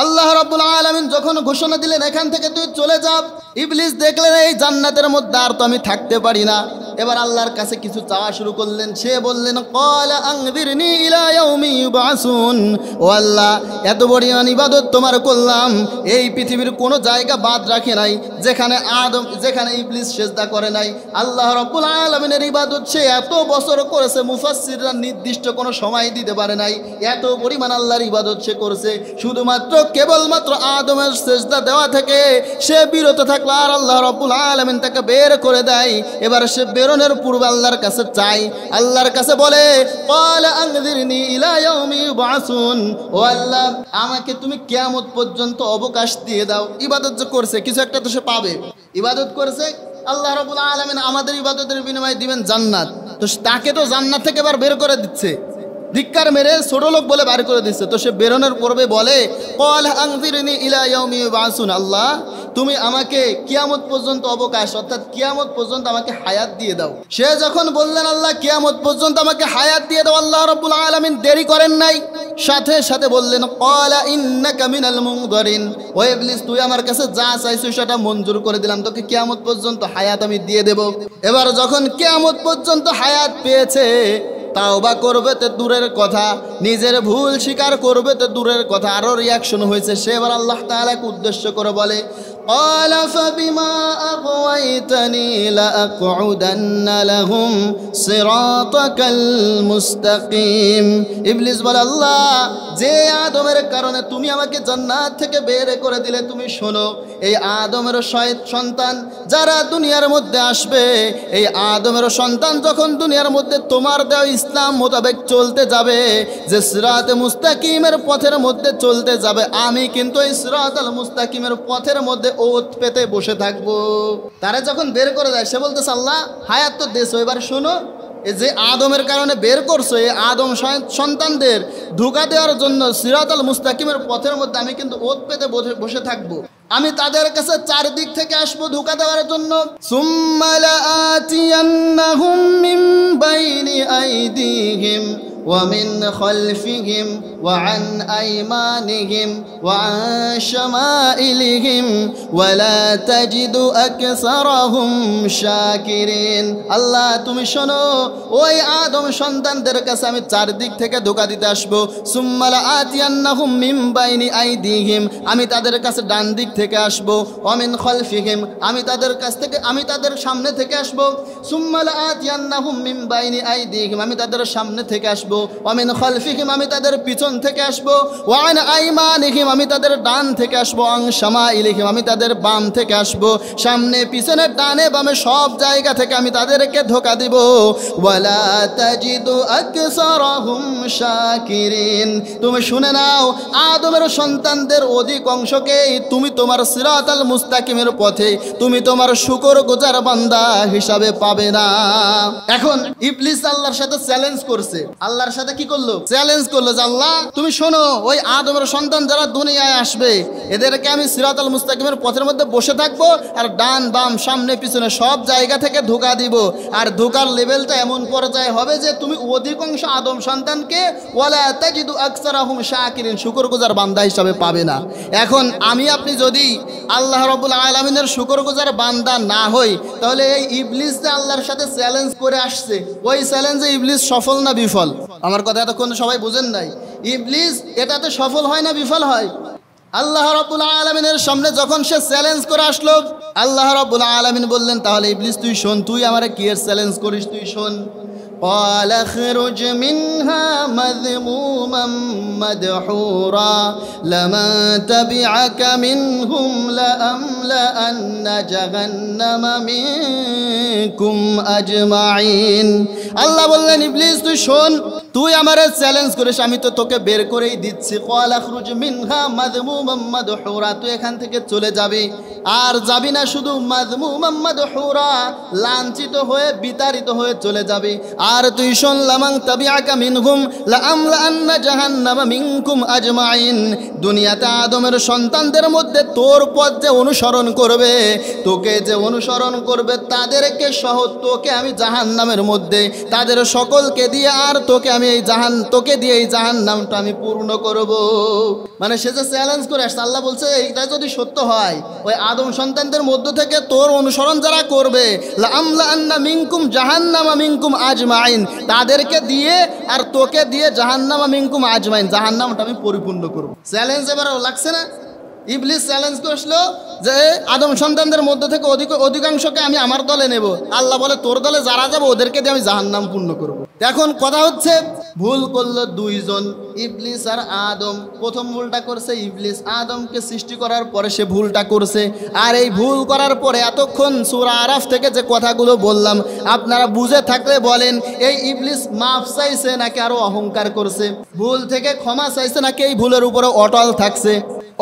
আল্লাহ রাব্বুল আলামিন যখন ঘোষণা দিলেন এখান থেকে তুই চলে যা, ইবলিস দেখলেন এই জান্নাতের মধ্যে আর তো আমি থাকতে পারি না। এবার আল্লাহর কাছে কিছু চাওয়া শুরু করলেন। সে বললেন ক্বালা আনযিরনি ইলা ইয়াউমি ইউবআসুন, ও আল্লাহ এত বড় ইবাদত তোমার করলাম, এই পৃথিবীর কোনো জায়গা বাদ রাখে নাই যেখানে ইবলিস সিজদা করে নাই। আল্লাহ রাব্বুল আলামিনের ইবাদত সে এত বছর করেছে, মুফাসসিররা নির্দিষ্ট কোনো সময় দিতে পারে নাই, এত পরিমাণ আল্লাহর ইবাদত সে করেছে। শুধুমাত্র কেবলমাত্র আদমের সিজদা দেওয়া থেকে সে বিরত থাকলো, আর আল্লাহ রাব্বুল আলামিন তাকে বের করে দেয়। এবার সে বেরোনোর পূর্বে আল্লাহর কাছে চাই, আল্লাহর কাছে বলে ক্বালা আনযিরনি ইলা ইয়াউমি ইউবআসুন, ও আল্লাহ আমাকে তুমি কিয়ামত পর্যন্ত অবকাশ দিয়ে দাও। ইবাদত যে করছে কিছু একটা তো সে পাবে, ইবাদত করেছে, আল্লাহ রাব্বুল আলামিন আমাদের ইবাদতের বিনিময়ে দিবেন জান্নাত, তো তাকে তো জান্নাত থেকে এবার বের করে দিচ্ছে, ধিক্কার মেরে ছোট লোক বলে বার করে দিচ্ছে। তো সে বেরোনোর পূর্বে বলে ক্বালা আনযিরনি ইলা ইয়াউমি ইউবআসুন, আল্লাহ তুমি আমাকে কিয়ামত পর্যন্ত অবকাশ, অর্থাৎ কিয়ামত পর্যন্ত আমাকে হায়াত দিয়ে দাও। সে যখন বললেন আল্লাহ কিয়ামত পর্যন্ত আমাকে হায়াত দিয়ে দাও, আল্লাহ রাব্বুল আলামিন দেরি করেন নাই, সাথে সাথে বললেন ক্বালা ইন্নাকা মিনাল মুনযারিন, ও ইবলিস তুই আমার কাছে যা চাইছিস সেটা মঞ্জুর করে দিলাম, তোকে কিয়ামত পর্যন্ত হায়াত আমি দিয়ে দেব। এবার যখন কিয়ামত পর্যন্ত হায়াত পেয়েছে, তাওবা করবে তো দূরের কথা, নিজের ভুল স্বীকার করবে তো দূরের কথা, আরও রিয়াকশন হয়েছে। সে এবার আল্লাহ তাআলাকে উদ্দেশ্য করে বলে قال فبما أغويتني لأقعدن لهم صراطك المستقيم। ইবলিস বলে আল্লাহ যে আদমের কারণে তুমি আমাকে জান্নাত থেকে বের করে দিলে, তুমি শোনো এই আদমের সন্তান যারা দুনিয়ার মধ্যে আসবে, এই আদমের সন্তান যখন দুনিয়ার মধ্যে তোমার দেওয়া ইসলাম মোতাবেক চলতে যাবে, যে সিরাতে মুস্তাকিমের পথের মধ্যে চলতে যাবে, আমি কিন্তু এই সিরাতাল মুস্তাকিমের পথের মধ্যে ওত পেতে বসে থাকবো। তারা যখন বের করে দেয়, সে বলতেছে আল্লাহ হায়াত তো দেশ, এবার শোনো এই যে আদমের কারণে বের করছো, এই আদম সন্তানদের ধোঁকা দেওয়ার জন্য সিরাতাল মুস্তাকিমের পথের মধ্যে আমি কিন্তু ওত পেতে বসে থাকবো, আমি তাদের কাছে চারদিক থেকে আসবো ধোঁকা দেওয়ার জন্য। সুম্মা লাআতিয়ান্নাহুম মিন বাইনি আইদিহিম ওয়া মিন খালফিহিম وعن أيمانهم وعن شمائلهم ولا تجد أكثرهم شاكرين আল্লাহ তুমি শোনো ওই আদম সন্তানদের কাছে আমি চারদিক থেকে ধোঁকা দিতে আসবো সুম্মা লাআতিয়ান্নাহুম মিন বাইনি আইদিহিম আমি তাদের কাছে ডান দিক থেকে আসবো ওয়া মিন খালফিহিম আমি তাদের সামনে থেকে আসবো সুম্মা লাআতিয়ান্নাহুম মিন বাইনি আইদিহিম আমি তাদের সামনে থেকে আসবো ওয়া মিন খালফিহিম আমি তাদের পিছন থেকে আসবো ওয়া আন আইমানিহিম আমি তাদের ডান থেকে আসবো আন শামাইলিহিম আমি তাদের বাম থেকে আসবো সামনে পিছনে ডানে বামে সব জায়গা থেকে আমি তাদেরকে ধোঁকা দিব ওয়ালা তাজিদু আকসারাহুম শাকিরিন তুমি শুনে নাও আদমের সন্তানদের অধিকাংশকেই তুমি তোমার সিরাতাল মুস্তাকিমের পথে তুমি তোমার শুকরগুজার বান্দা হিসাবে পাবে না। এখন ইবলিস আল্লাহর সাথে চ্যালেঞ্জ করছে আল্লাহর সাথে কি করলো চ্যালেঞ্জ করলো যে আল্লাহ তুমি শোনো ওই আদমের সন্তান যারা দুনিয়ায় আসবে এদেরকে আমি সিরাতাল মুস্তাকিমের পথের মধ্যে বসে থাকবো আর ডান বাম সামনে পিছনে সব জায়গা থেকে ধোঁকা দিব আর ধোঁকার লেভেলটা এমন পর্যায়ে হবে যে তুমি অধিকাংশ আদম সন্তানকে ওয়ালা তাজিদু আকসারাহুম শাকিরিন শুকরগুজার বান্দা হিসাবে পাবে না। এখন আমি আপনি যদি আল্লাহ রাব্বুল আলামিনের শুকরগুজার বান্দা না হই তাহলে এই ইবলিস যে আল্লাহর সাথে চ্যালেঞ্জ করে আসছে ওই চ্যালেঞ্জে ইবলিস সফল না বিফল? আমার কথা এতক্ষণ সবাই বুঝেন নাই। ইবলিস এটাতে সফল হয় না বিফল হয়? আল্লাহ রাব্বুল আলামিনের সামনে যখন সে চ্যালেঞ্জ করে আসলো আল্লাহ রাব্বুল আলামিন বললেন তাহলে ইবলিস তুই শোন তুই আমারে কি এর চ্যালেঞ্জ করিস তুই শোন قال اخرج منها مذموما مدحورا لمن تبعك منهم لأملأن جهنم منكم أجمعين আল্লাহ বললেন ইবলিস তুই শোন তুই আমারে চ্যালেঞ্জ করিস আমি তো তোকে বের করেই দিচ্ছি قال اخرج منها مذموما مدحورا তুই এখান থেকে চলে যাবি আর যাবি না শুধু মাযমুমা মাদহুরা লাঞ্ছিত হয়ে বিতাড়িত হয়ে চলে যাবি আর তুই শোন লামান তাবিআকা মিনহুম লাআমলাআন্না জাহান্নামা মিনকুম আজমাইন দুনিয়াতে আদমের সন্তানদের মধ্যে তোর পথ যে অনুসরণ করবে তোকে যে অনুসরণ করবে তাদেরকে সহ তোকে আমি জাহান্নামের মধ্যে তাদের সকলকে দিয়ে আর তোকে আমি তোকে দিয়ে এই জাহান্নামটা আমি পূর্ণ করব। মানে সে যে চ্যালেঞ্জ করে আসছে আল্লাহ বলছে এটা যদি সত্য হয় ওই আদম সন্তানদের মধ্য থেকে তোর অনুসরণ যারা করবে লাআমলাআন্না মিনকুম জাহান্নামা মিনকুম আজমাইন তাদেরকে দিয়ে আর তোকে দিয়ে জাহান্নামা মিনকুম আজমাইন জাহান্নামটা আমি পরিপূর্ণ করব। চ্যালেঞ্জ এবার লাগছে না? ইবলিস চ্যালেঞ্জ করছিল যে আদম সন্তানদের মধ্য থেকে অধিকাংশকে আমি আমার দলে নেব। আল্লাহ বলে তোর দলে যারা যাবে ওদেরকে দিয়ে আমি জাহান্নাম পূর্ণ করব। এখন কথা হচ্ছে ভুল করলো দুইজন ইবলিস আর আদম। প্রথম ভুলটা করছে ইবলিস আদমকে সৃষ্টি করার পরে সে ভুলটা করছে আর এই ভুল করার পরে এতক্ষণ সূরা আরাফ থেকে যে কথাগুলো বললাম আপনারা বুঝে থাকলে বলেন এই ইবলিস মাফ চাইছে নাকি আরো অহংকার করছে? ভুল থেকে ক্ষমা চাইছে নাকি এই ভুলের উপরে অটল থাকছে?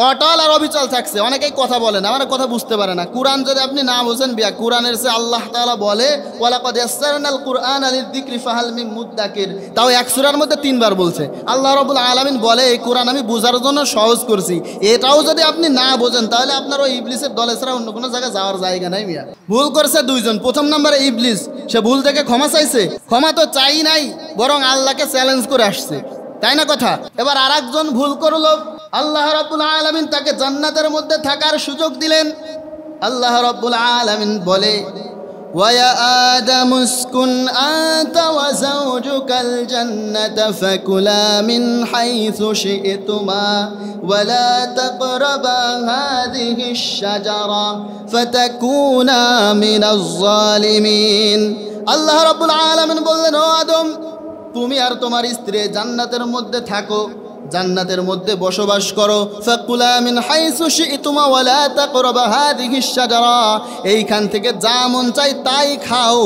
অটল আর অবিচল থাকছে। অনেকেই কথা বলেন আমার কথা বুঝতে পারে না। কুরআন যদি আপনি না বোঝেন বিয়া কুরআনের সে আল্লাহ তাআলা বলে ওয়ালাকাদ ইয়াসসারনাল কুরআনা লিযিকরি ফাহাল মিন মুদ্দাকির তাও এক সূরার মধ্যে 3 বার বলছে। আল্লাহ রাব্বুল আলামিন বলে এই কুরআন আমি বোঝার জন্য সহজ করছি। এটাও যদি আপনি না বোঝেন তাহলে আপনার ওই ইবলিসের দলে ছাড়া অন্য কোনো জায়গায় যাওয়ার জায়গা নাই মিয়া। ভুল করছে দুইজন। প্রথম নম্বরে ইবলিস সে ভুল থেকে ক্ষমা চাইছে। ক্ষমা তো চাই নাই বরং আল্লাহকে চ্যালেঞ্জ করে আসছে তাই না কথা? এবার আরেকজন ভুল করলো আল্লাহ রাব্বুল আলামিন তাকে জান্নাতের মধ্যে থাকার সুযোগ দিলেন। আল্লাহ রাব্বুল আলামিন বলে ওয়া আদামু উসকুন আনতা ওয়া যাওজুকাল জান্নাতা ফাকুলা মিন হাইসু শি'তুমা ওয়া লা তাকরাবা হাযিহিশ শাজারা ফাতাকুনা মিনাজ জালিমিন। আল্লাহ রাব্বুল আলামিন বললেন ও আদম তুমি আর তোমার স্ত্রী জান্নাতের মধ্যে থাকো জান্নাতের মধ্যে বসবাস করো ফাকুলা মিন হাইসু শি'তুমা ওয়া লা তাকরাবা হাযিহিশ শাজারা এইখান থেকে যা মন চাই তাই খাও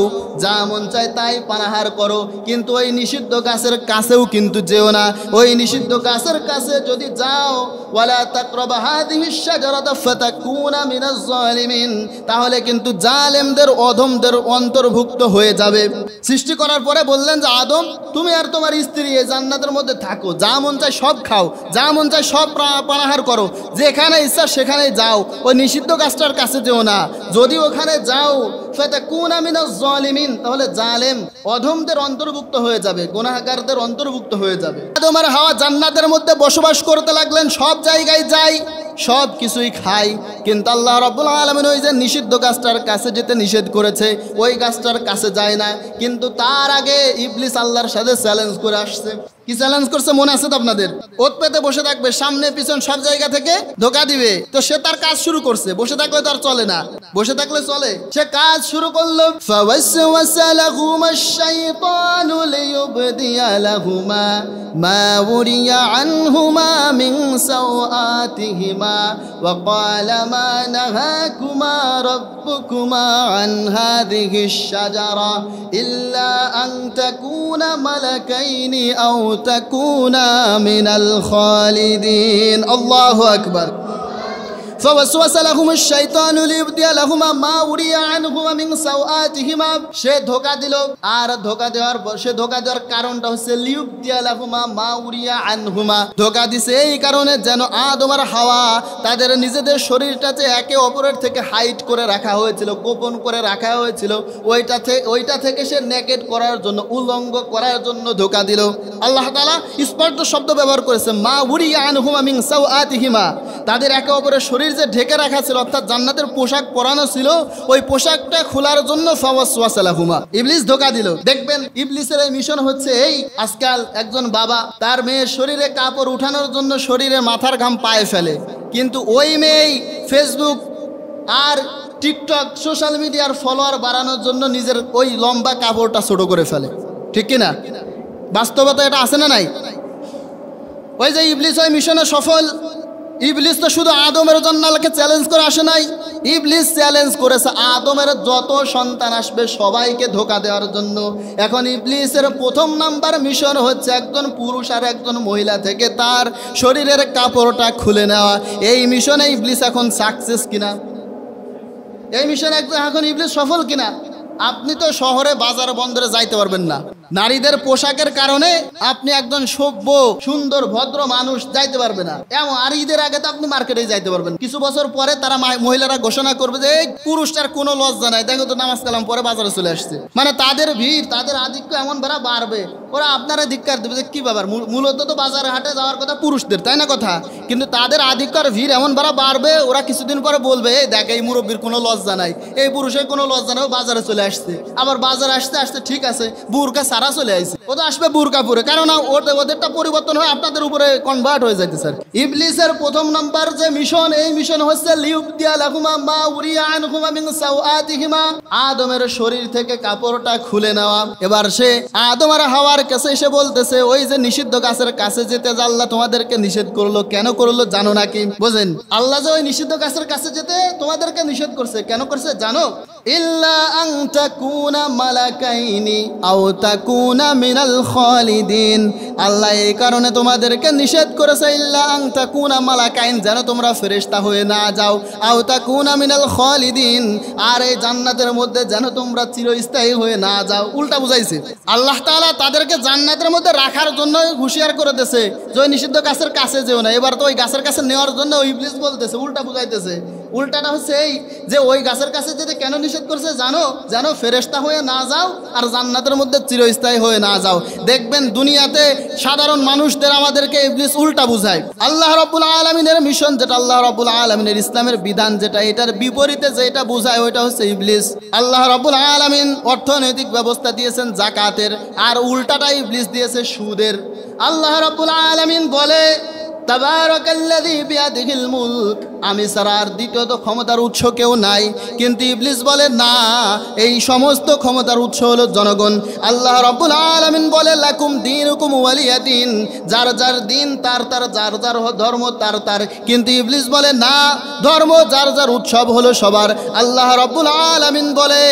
যা মন চাই তাই পানাহার করো কিন্তু ওই নিষিদ্ধ গাছের কাছেও কিন্তু যেও না। ওই নিষিদ্ধ গাছের কাছে যদি যাও ওয়া লা তাকরাবা হাযিহিশ শাজারাতা ফাতাকুনা মিনাজ জালিমিন তাহলে কিন্তু জালেমদের অধমদের অন্তর্ভুক্ত হয়ে যাবে। সৃষ্টি করার পরে বললেন যে আদম তুমি আর তোমার স্ত্রী এই জান্নাতের মধ্যে থাকো যা মন চাই সব খাও যা মন চায় সব পানাহার করো যেখানে ইচ্ছা সেখানে যাও ওই নিষিদ্ধ গাছটার কাছে যেও না। যদি ওখানে যাও ফাতাকুনা মিনাজ জালিমিন, তাহলে জালেম অধমদের অন্তর্ভুক্ত হয়ে যাবে, গুনাহগারদের অন্তর্ভুক্ত হয়ে যাবে। আদম আর হাওয়া জান্নাতের মধ্যে বসবাস করতে লাগলেন, সব জায়গায় যায়, সব কিছুই খায়, কিন্তু আল্লাহ রাব্বুল আলামিন ওই যে নিষিদ্ধ গাছটার কাছে যেতে নিষেধ করেছে, ওই গাছটার কাছে যায় না। কিন্তু তার আগে ইবলিস আল্লাহর সাথে চ্যালেঞ্জ করে আসছে। কি চ্যালেঞ্জ করছে মনে আছে তো আপনাদের? ওত পেতে বসে থাকবে, সামনে পিছন সব জায়গা থেকে ধোকা দিবে। তো সে তার কাজ শুরু করছে, বসে থাকলে তো আর চলে না, বসে থাকলে চলে, সে কাজ শুরু করলো। ফাওয়াসওয়াসা লাহুমাশ শাইতানু লিয়ুবদিয়া লাহুমা মা উরিয়া আনহুমা মিন সাওআতিহিমা ওয়া ক্বালা মা নাহাকুমা রাব্বুকুমা আন হাযিহিশ শাজারা ইল্লা আন তাকুনা মালাকাইনি আও তাকুনা মিনাল খালিদিন। আল্লাহু আকবার। فوسوس لهم الشيطان ليبدي لهما ما وري عنهما من سوآتهما, সে ধোঁকা দিল, আর ধোঁকা দেওয়ার সে ধোঁকা দেওয়ার কারণটা হচ্ছে লিউবদিয়া লাহুমা মা উরিয়া আনহুমা, ধোঁকা দিছে এই কারণে যেন আদম আর হাওয়া তাদের নিজেদের শরীরটাতে একে অপরের থেকে হাইড করে রাখা হয়েছিল, গোপন করে রাখা হয়েছিল, ওইটা থেকে সে নেকেট করার জন্য, উলঙ্গ করার জন্য ধোঁকা দিল। আল্লাহ তাআলা স্পষ্ট শব্দ ব্যবহার করেছে, মা উরিয়া আনহুমা মিন সাওআতিহিমা, তাদের একে অপরের শরীর যে ঢেকে রাখা ছিল, অর্থাৎ জান্নাতের পোশাক পরানো ছিল, ওই পোশাকটা খোলার জন্য ফাওয়াসওয়াসা লাহুমা, ইবলিস ধোঁকা দিল। দেখবেন ইবলিসের এই মিশন হচ্ছে এই, আজকাল একজন বাবা তার মেয়ের শরীরে কাপড় উঠানোর জন্য শরীরে মাথার ঘাম পায়ে ফেলে, কিন্তু ওই মেয়েই ফেসবুক আর টিকটক সোশ্যাল মিডিয়ার ফলোয়ার বাড়ানোর জন্য নিজের ওই লম্বা কাপড়টা ছোট করে ফেলে, ঠিক কিনা? বাস্তবতা এটা আছে না নাই? ওই যে ইবলিস ওই মিশনে সফল। ইবলিস তো শুধু আদমের জন্য আল্লাহকে চ্যালেঞ্জ করে আসে নাই, ইবলিস চ্যালেঞ্জ করেছে আদমের যত সন্তান আসবে সবাইকে ধোঁকা দেওয়ার জন্য। এখন ইবলিসের প্রথম নাম্বার মিশন হচ্ছে একজন পুরুষ আর একজন মহিলা থেকে তার শরীরের কাপড়টা খুলে নেওয়া। এই মিশনে ইবলিস এখন সাকসেস কিনা, এই মিশনে এখন ইবলিস সফল কিনা? আপনি তো শহরে বাজার বন্দরে যাইতে পারবেন না, নারীদের পোশাকের কারণে আপনি একজন সভ্য সুন্দর ভদ্র মানুষ যাইতে পারবে না। এমন আর ঈদের আগে তো আপনি মার্কেটে যাইতে পারবেন, কিছু বছর পরে তারা মহিলারা ঘোষণা করবে যে এই পুরুষটার কোনো লজ্জা নাই, দেখো তো নামাজ কালাম পরে বাজারে চলে আসছে। মানে তাদের ভিড়, তাদের আধিক্য এমন বেড়া বাড়বে, ওরা আপনারা ধিক্কার দেবে যে কি ব্যাপার, মূলত তো বাজারে হাটে যাওয়ার কথা পুরুষদের, তাই না কথা? কিন্তু তাদের আধিক্যর ভিড় এমন বেড়া বাড়বে, ওরা কিছুদিন পরে বলবে এই দেখ এই মুরব্বীর কোনো লজ্জা নাই, এই পুরুষের কোনো লজ্জা নাই, বাজারে চলে আসছে। আবার বাজারে আসতে আসতে ঠিক আছে বুরকা সারা চলে আসছে, ও তো আসবে বুরকা পরে, কারণ ওদেরটা পরিবর্তন হয়ে আপনাদের উপরে কনভার্ট হয়ে যাইতে স্যার। ইবলিসের প্রথম নাম্বার যে মিশন, এই মিশন হচ্ছে লিউবদিয়া লাহুমা মা উরিয়া আনহুমা মিন সাওআতিহিমা, আদমের শরীর থেকে কাপড়টা খুলে নেওয়া। এবার সে আদম আর হাওয়ার কাছে এসে বলতেছে ওই যে নিষিদ্ধ গাছের কাছে যেতে যে আল্লাহ তোমাদেরকে নিষেধ করলো, কেন করলো জানো নাকি? বোঝেন, আল্লাহ যে ওই নিষিদ্ধ গাছের কাছে যেতে তোমাদেরকে নিষেধ করছে, কেন করছে জানো? ইল্লা আন তাকুনা মালাকাইনি আও তাকুনা মিনাল খালিদিন, আল্লাহ এই কারণে তোমাদেরকে নিষেধ করেছে ইল্লা আন তাকুনা মালাকাইন, যেন তোমরা ফেরেশতা হয়ে না যাও, আও তাকুনা মিনাল খালিদিন, আর এই জান্নাতের মধ্যে যেন তোমরা চিরস্থায়ী হয়ে না যাও। উল্টা বুঝাইছে আল্লাহ তাআলা তাদেরকে জান্নাতের মধ্যে রাখার জন্য হুঁশিয়ার করে দিয়েছে যে ওই নিষিদ্ধ গাছের কাছে যেও না। এবার তো ওই গাছের কাছে নেওয়ার জন্য ইবলিস বলতেছে, উল্টা বুঝাইতেছে। উল্টাটা হচ্ছে এই যে ওই গাছের কাছে যেতে কেন নিষেধ করছে জানো? যেন ফেরেশতা হয়ে না যাও আর জান্নাতের মধ্যে চিরস্থায়ী হয়ে না যাও। দেখবেন দুনিয়াতে সাধারণ মানুষদের আমাদেরকে ইবলিস উল্টা বুঝায়। আল্লাহ রাব্বুল আলামিনের মিশন যেটা, আল্লাহ রাব্বুল আলামিনের ইসলামের বিধান যেটা, এটার বিপরীতে যেটা বুঝায় ওইটা হচ্ছে ইবলিস। আল্লাহ রাব্বুল আলামিন অর্থনৈতিক ব্যবস্থা দিয়েছেন যাকাতের, আর উল্টাটা ইবলিস দিয়েছে সুদের। আল্লাহ রাব্বুল আলামিন বলে তাবারাকাল্লাযী বিয়াদিহিল মুলক, আমি ছাড়া আর দ্বিতীয়ত ক্ষমতার উৎস কেউ নাই। কিন্তু ইবলিস বলে না, এই সমস্ত ক্ষমতার উৎস হলো জনগণ। আল্লাহ রাব্বুল আলামিন বলে লাকুম দীনুকুম ওয়ালিয়া দীন, যার যার দিন তার তার, যার যার ধর্ম তার তার। কিন্তু ইবলিস বলে না, ধর্ম যার যার, উৎসব হলো সবার। আল্লাহ রাব্বুল আলামিন বলে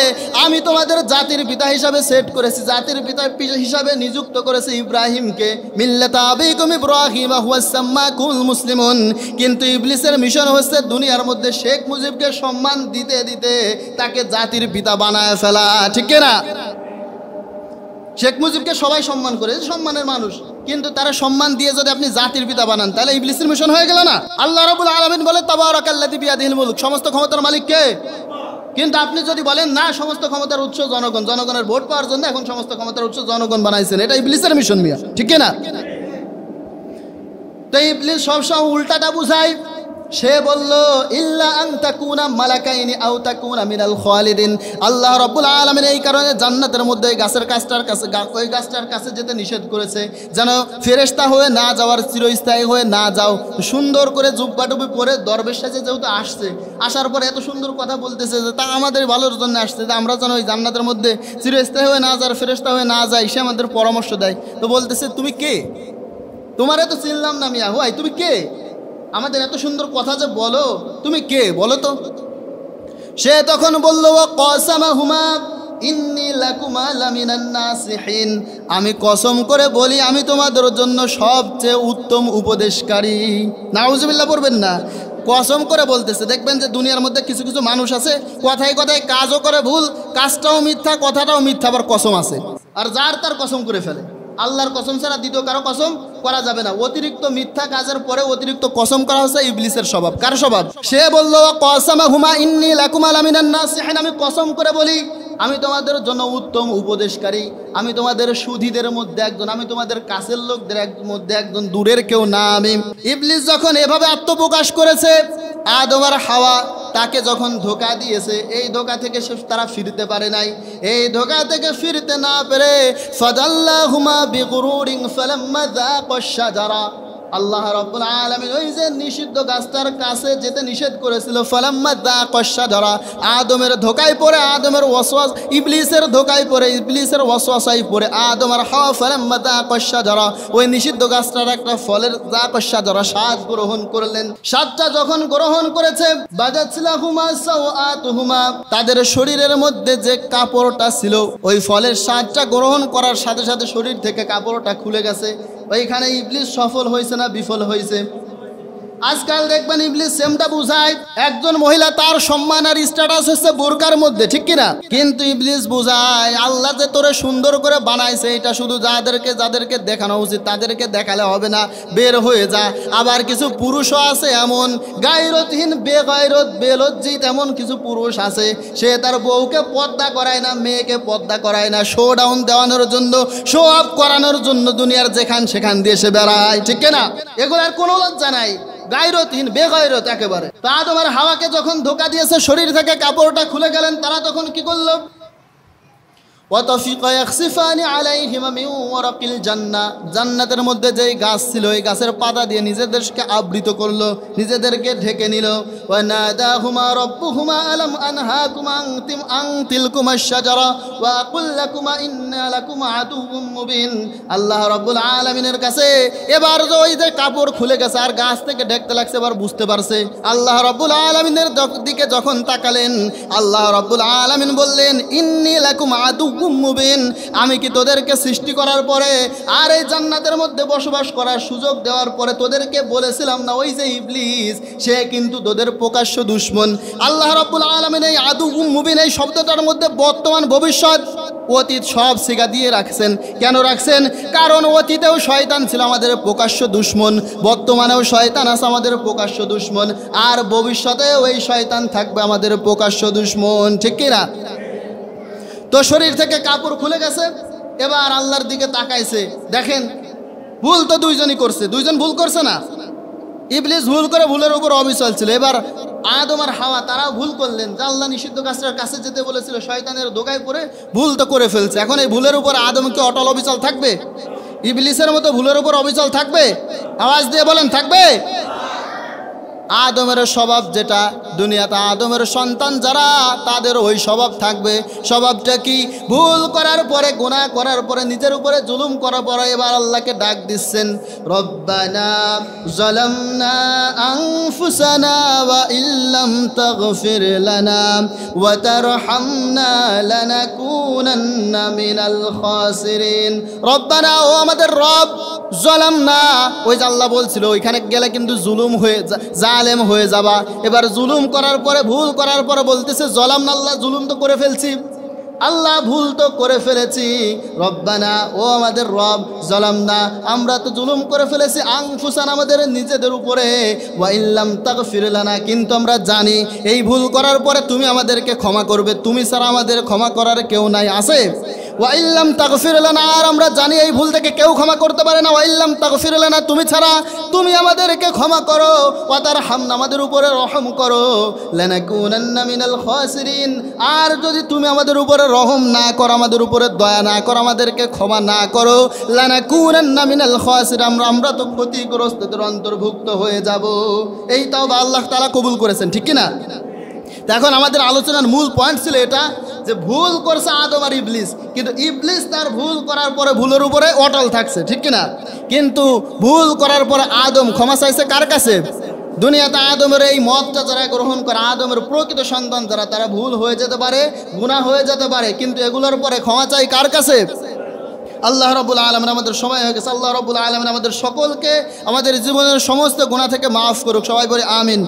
আমি তোমাদের জাতির পিতা হিসাবে সেট করেছি, জাতির পিতা হিসাবে নিযুক্ত করেছি ইব্রাহিমকে, মিল্লাতা আবিকুম ইব্রাহিম হুয়াস সাম্মাকুল মুসলিমুন। কিন্তু ইবলিসের মিশন হচ্ছে দুনিয়ার মধ্যে শেখ মুজিবকে সম্মান দিতে দিতে তাকে জাতির পিতা বানায় ফেলা, ঠিক না? শেখ মুজিবকে সবাই সম্মান করে, সম্মানের মানুষ, কিন্তু তারা সম্মান দিয়ে যদি আপনি জাতির পিতা বানান তাহলে ইবলিসের মিশন হয়ে গেল না? আল্লাহ রাব্বুল আলামিন বলে তাবারাকাল্লাযী বিয়াদিহিল মুলক, সমস্ত ক্ষমতার মালিক কে? কিন্তু আপনি যদি বলেন না সমস্ত ক্ষমতার উৎস জনগণ, জনগণের ভোট পাওয়ার জন্য এখন সমস্ত ক্ষমতার উৎস জনগণ বানাইছেন, এটা ইবলিসের মিশন মিয়া, ঠিক না? তো ইবলিস সবসময় উল্টাটা বুঝায়। সে বলল ইল্লা আন তাকুনা মালাকাইনি আও তাকুনা মিনাল খালিদিন। আল্লাহ রাব্বুল আলামিন এই কারণে জান্নাতের মধ্যে ওই গাছটার কাছে যেতে নিষেধ করেছে, যেন ফেরেশতা হয়ে না যাওয়ার, চিরস্থায়ী হয়ে না যাও। সুন্দর করে জুব্বা টুপি পরে দরবেশ সাজে যেহেতু আসছে, আসার পরে এত সুন্দর কথা বলতেছে যে তা আমাদের ভালোর জন্য আসছে, যে আমরা যেন ওই জান্নাতের মধ্যে চিরস্থায়ী হয়ে না যাওয়ার, ফেরেশতা হয়ে না যাই, সে আমাদের পরামর্শ দেয়। তো বলতেছে তুমি কে? তোমার এত চিনলাম না মিয়া, ভাই তুমি কে? আমাদের এত সুন্দর কথা যে বলো, তুমি কে বলো তো? সে তখন বলল ওয়াকাসামাহুমা ইন্নী লাকুমা লামিনান নাসিহিন, আমি কসম করে বলি আমি তোমাদের জন্য সবচেয়ে উত্তম উপদেশকারী। নাউজুবিল্লাহ পড়বেন না, কসম করে বলতেছে। দেখবেন যে দুনিয়ার মধ্যে কিছু কিছু মানুষ আছে কথায় কথায় কাজও করে ভুল, কাজটাও মিথ্যা, কথাটাও মিথ্যা, আবার কসম আছে, আর যার তার কসম করে ফেলে। আল্লাহর কসম ছাড়া দ্বিতীয় কারো কসম করা যাবে না। অতিরিক্ত মিথ্যা কাজের পরে অতিরিক্ত কসম করা হচ্ছে ইবলিসের স্বভাব। কার স্বভাব? সে বলল ওয়াকাসামাহুমা ইন্নী লাকুমা লামিনান নাসিহিন, আমি কসম করে বলি আমি তোমাদের জন্য উত্তম উপদেশকারী, আমি তোমাদের সুধীদের মধ্যে একজন, আমি তোমাদের কাছের লোকদের মধ্যে একজন, দূরের কেউ না আমি। ইবলিস যখন এভাবে আত্মপ্রকাশ করেছে, আদম আর হাওয়া তাকে যখন ধোঁকা দিয়েছে, এই ধোঁকা থেকে তারা ফিরতে পারে নাই। এই ধোঁকা থেকে ফিরতে না পেরে ফাদাল্লাহুমা বিগুরুরিন ফালাম্মা যাকাশ শাজারা, আল্লাহ রাব্বুল আলামিন ওই যে নিষিদ্ধ গাছটার কাছে যেতে নিষেধ করেছিল, ফালাম্মা যাকাশ শাজারা, আদমের ধোঁকায় পড়ে, আদমের ওয়াসওয়াস, ইবলিসের ধোঁকায় পড়ে, ইবলিসের ওয়াসওয়াসায় পড়ে আদম আর হাওয়া ফালাম্মা যাকাশ শাজারা, ওই নিষিদ্ধ গাছটার একটা ফলের যাকাশ শাজারা স্বাদ গ্রহণ করলেন। স্বাদটা যখন গ্রহণ করেছে, বাদাতলাহুমা সাওআতুহুমা, তাদের শরীরের মধ্যে যে কাপড়টা ছিল, ওই ফলের স্বাদটা গ্রহণ করার সাথে সাথে শরীর থেকে কাপড়টা খুলে গেছে। ওইখানে ইবলিস সফল হয়েছে না বিফল হয়েছে? আজকাল দেখবেন ইবলিস সেমটা বুঝায়, একজন মহিলা তার সম্মান আর স্ট্যাটাস হচ্ছে বোরকার মধ্যে, ঠিক কিনা? কিন্তু ইবলিস বুঝায় আল্লাহ যে তোরে সুন্দর করে বানাইছে, এটা শুধু যাদেরকে দেখানো উচিত তাদেরকে দেখালে হবে না, বের হয়ে যা। আবার কিছু পুরুষও আছে এমন গায়রতহীন, বেগায়রত, বেলজ্জিত, এমন কিছু পুরুষ আছে সে তার বউকে পর্দা করায় না, মেয়েকে পর্দা করায় না, শো ডাউন দেওয়ানোর জন্য, শো আপ করানোর জন্য দুনিয়ার যেখান সেখান দিয়ে সে বেড়ায়, ঠিক কিনা? এগুলার কোনো লজ্জা নাই, গায়রতহীন, বেগায়রত একেবারে। তা আদম আর হাওয়াকে যখন ধোঁকা দিয়েছে, শরীর থেকে কাপড়টা খুলে গেলেন, তারা তখন কি করলো? ওয়াতাফিকা ইয়াখসিফানি আলাইহিমা মিন ওয়ারাকিল জান্নাহ, জান্নাতের মধ্যে যেই গাছ ছিল ওই গাছের পাতা দিয়ে নিজেদেরকে আবৃত করলো, নিজেদেরকে ঢেকে নিল। ওয়া নাদাহুমা রাব্বুহুমা আলাম আনহাকুমা আন তিলকুমাশ শাজারা ওয়া আকুল লাকুমা ইন্না লাকুমা আদুউম মুবিন। আল্লাহ রাব্বুল আলামিনের কাছে এবার ওই যে কাপড় খুলে গেছে আর গাছ থেকে ঢেকতে লাগছে, এবার বুঝতে পারছে। আল্লাহ রাব্বুল আলামিনের দিকে যখন তাকালেন, আল্লাহ রাব্বুল আলামিন বললেন ইন্নী লাকুমা আদুউম মুবিন, আমি কি তোদেরকে সৃষ্টি করার পরে আর এই জান্নাতের মধ্যে বসবাস করার সুযোগ দেওয়ার পরে তোদেরকে বলেছিলাম না ওই যে ইবলিস সে কিন্তু তোদের প্রকাশ্য দুশমন? আল্লাহ রাব্বুল আলামিন এই আদুউম মুবিন এই শব্দটার মধ্যে বর্তমান, ভবিষ্যৎ, অতীত সব সিগা দিয়ে রাখছেন। কেন রাখছেন? কারণ অতীতেও শয়তান ছিল আমাদের প্রকাশ্য দুশমন, বর্তমানেও শয়তান আছে আমাদের প্রকাশ্য দুশমন, আর ভবিষ্যতেও এই শয়তান থাকবে আমাদের প্রকাশ্য দুশমন, ঠিক কিনা? তো শরীর থেকে কাপড় খুলে গেছে, এবার আল্লাহর দিকে তাকাইছে। দেখেন ভুল তো দুইজনই করছে, দুইজন ভুল করছে না? ইবলিস ভুল করে ভুলের উপর অবিচল ছিল। এবার আদম আর হাওয়া তারাও ভুল করলেন, যে আল্লাহ নিষিদ্ধ গাছটার কাছে যেতে বলেছিল, শয়তানের ধোঁকায় পড়ে ভুল তো করে ফেলছে। এখন এই ভুলের উপর আদম কি অটল অবিচল থাকবে? ইবলিসের মতো ভুলের উপর অবিচল থাকবে? আওয়াজ দিয়ে বলেন, থাকবে? আদমের স্বভাব যেটা, দুনিয়াতে আদমের সন্তান যারা তাদের ওই স্বভাব থাকবে। স্বভাবটা কি? ভুল করার পরে, গুনাহ করার পরে, নিজের উপরে জুলুম করার পরে এবার আল্লাহকে ডাক দিচ্ছেন, রব্বানা যালামনা আনফুসানা ওয়া ইল্লাম তাগফির লানা ওয়া তারহামনা লানাকুনান্না মিনাল খাসিরিন। রব্বানা, ও আমাদের রব, যালামনা, ওই যে আল্লাহ বলছিল ওইখানে গেলে কিন্তু জুলুম হয়ে জালেম হয়ে যাবা। এবার জুলুম করার পরে, ভুল করার পরে বলতেছে যালামনা, আল্লাহ জুলুম তো করে ফেলছি, আল্লাহ ভুল তো করে ফেলেছি, রব্বানা ও আমাদের রব, জালামনা আমরা তো জুলুম করে ফেলেছি, আনফুসানা আমাদের নিজেদের উপরে, ওয়া ইল্লাম তাগফির লানা কিন্তু আমরা জানি এই ভুল করার পরে তুমি আমাদেরকে ক্ষমা করবে, তুমি ছাড়া আমাদের ক্ষমা করার কেউ নাই, আছে? ওয়া ইল্লাম তাগফির লানা আর আমরা জানি এই ভুল থেকে কেউ ক্ষমা করতে পারে না, ওয়া ইল্লাম তাগফির লানা তুমি ছাড়া, তুমি আমাদেরকে ক্ষমা করো, ওয়া তারহামনা আমাদের উপরে রহম করো, লানাকুনান্না মিনাল খাসিরিন আর যদি তুমি আমাদের উপরে রহম না করো, আমাদের উপরে দয়া না করো, আমাদেরকে ক্ষমা না করো, লানাকুনান্না মিনাল খাসিরিন আমরা তো ক্ষতিগ্রস্তদের অন্তর্ভুক্ত হয়ে যাব। এই তাওবা আল্লাহ তাআলা কবুল করেছেন, ঠিক কি না? এখন আমাদের আলোচনার মূল পয়েন্ট ছিল এটা যে ভুল করছে আদম আর ইবলিস, কিন্তু ইবলিস তার ভুল করার পরে ভুলের উপরে অটল থাকছে, ঠিক কিনা? কিন্তু ভুল করার পরে আদম ক্ষমা চাইছে কার কাছে? দুনিয়াতে আদমের এই মতটা যারা গ্রহণ করে, আদমের প্রকৃত সন্তান যারা, তারা ভুল হয়ে যেতে পারে, গুনাহ হয়ে যেতে পারে, কিন্তু এগুলোর পরে ক্ষমা চাই কার কাছে? আল্লাহ রাব্বুল আলামিন। আমাদের সময় হয়ে গেছে, আল্লাহ রাব্বুল আলামিন আমাদের সকলকে আমাদের জীবনের সমস্ত গুনাহ থেকে মাফ করুক, সবাই বলি আমিন।